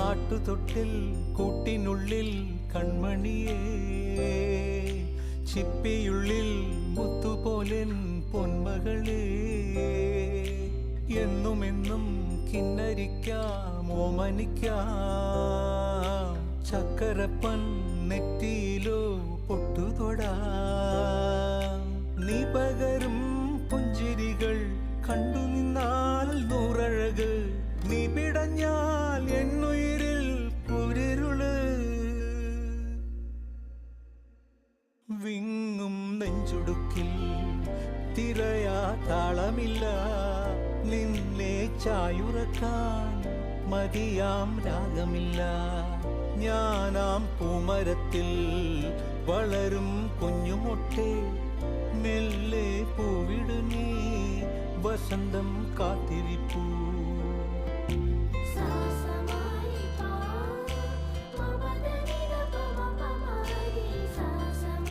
ആട്ടുതൊട്ടിൽ കൂട്ടിനുള്ളിൽ കൺമണിയേ, ചിപ്പിയുള്ളിൽ മുത്തുപോലെൻ പൊന്മകളേ, എന്നുമെന്നും കിന്നരിക്കാം ഓമനിക്കാം, ചക്കരപ്പൻ നെറ്റിയിലോ പൊട്ടുതൊടാം. നീ പകരും പുഞ്ചിരികൾ കണ്ടു നിന്നാൽ നൂറഴക്, നീ പിടഞ്ഞാൽ എന്നുയിരിൽ കുരിരുള്. വിങ്ങും നെഞ്ചുടുക്കിൽ തിരയാ താളമില്ല, നിന്നെ ചായുറക്കാൻ മതിയാം രാഗമില്ല. ഞാനാം പൂമരത്തിൽ വളരും കുഞ്ഞുമൊട്ടെ, മെല്ലെ പൂവിടു നീ വസന്തം കാത്തിരി.